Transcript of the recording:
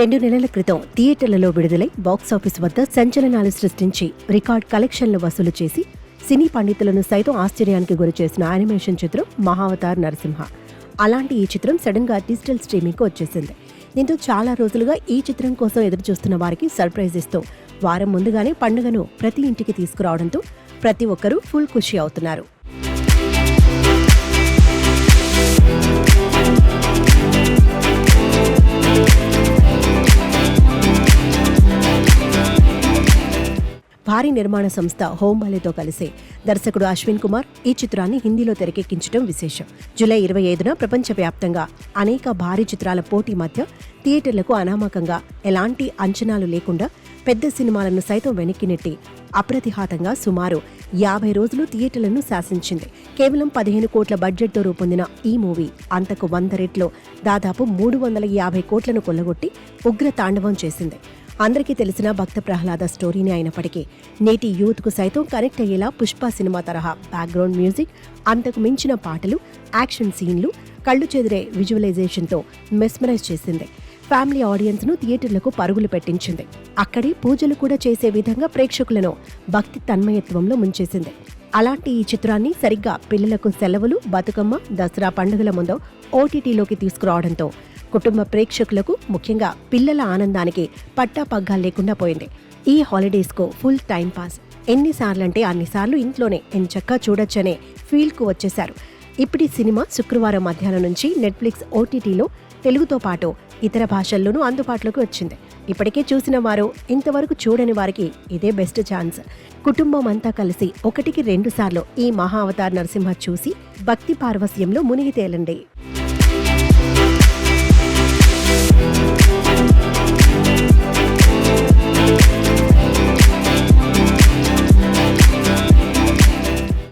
2 నెలల క్రితం థియేటర్లలో విడుదలై బాక్సాఫీస్ వద్ద సంచలనాలు సృష్టించి రికార్డ్ కలెక్షన్లు వసూలు చేసి సినీ పండితులను సైతం ఆశ్చర్యానికి గురిచేసిన యానిమేషన్ చిత్రం మహావతార్ నరసింహ. అలాంటి ఈ చిత్రం సడన్ గా డిజిటల్ స్ట్రీమింగ్కు వచ్చేసింది. దీంతో చాలా రోజులుగా ఈ చిత్రం కోసం ఎదురుచూస్తున్న వారికి సర్ప్రైజ్ ఇస్తూ వారం ముందుగానే పండుగను ప్రతి ఇంటికి తీసుకురావడంతో ప్రతి ఒక్కరూ ఫుల్ ఖుషి అవుతున్నారు. భారీ నిర్మాణ సంస్థ హోంబాలేతో కలిసి దర్శకుడు అశ్విన్ కుమార్ ఈ చిత్రాన్ని హిందీలో తెరకెక్కించడం విశేషం. జూలై 25న ప్రపంచవ్యాప్తంగా అనేక భారీ చిత్రాల పోటీ మధ్య థియేటర్లకు అనామకంగా ఎలాంటి అంచనాలు లేకుండా పెద్ద సినిమాలను సైతం వెనక్కి నెట్టి అప్రతిహాతంగా సుమారు 50 రోజులు థియేటర్లను శాసించింది. కేవలం 15 కోట్ల బడ్జెట్తో రూపొందిన ఈ మూవీ అంతకు 100 రెట్లు దాదాపు 350 కోట్లను కొల్లగొట్టి ఉగ్ర తాండవం చేసింది. అందరికీ తెలిసిన భక్త ప్రహ్లాద స్టోరీని అయినప్పటికీ నేటి యూత్కు సైతం కనెక్ట్ అయ్యేలా పుష్ప సినిమా తరహా బ్యాక్గ్రౌండ్ మ్యూజిక్, అంతకు మించిన పాటలు, యాక్షన్ సీన్లు, కళ్ళు చెదిరే విజువలైజేషన్తో మెస్మరైజ్ చేసింది. ఫ్యామిలీ ఆడియన్స్ను థియేటర్లకు పరుగులు పెట్టించింది. అక్కడే పూజలు కూడా చేసే విధంగా ప్రేక్షకులను భక్తి తన్మయత్వంలో ముంచేసింది. అలాంటి ఈ చిత్రాన్ని సరిగ్గా పిల్లలకు సెలవులు, బతుకమ్మ, దసరా పండుగల ముందు ఓటీటీలోకి తీసుకురావడంతో కుటుంబ ప్రేక్షకులకు, ముఖ్యంగా పిల్లల ఆనందానికి పట్టాపగ్గాలు లేకుండా పోయింది. ఈ హాలిడేస్కు ఫుల్ టైం పాస్. ఎన్నిసార్లంటే అన్నిసార్లు ఇంట్లోనే ఎంచక్కా చూడొచ్చనే ఫీల్కు వచ్చేశారు. ఇప్పటి సినిమా శుక్రవారం మధ్యాహ్నం నుంచి నెట్ఫ్లిక్స్ ఓటీటీలో తెలుగుతో పాటు ఇతర భాషల్లోనూ అందుబాటులోకి వచ్చింది. ఇప్పటికే చూసిన వారు, ఇంతవరకు చూడని వారికి ఇదే బెస్ట్ ఛాన్స్. కుటుంబం అంతా కలిసి 1కి 2 సార్లు ఈ మహా అవతార్ నరసింహ చూసి భక్తి పార్వస్యంలో మునిగి తేలండి.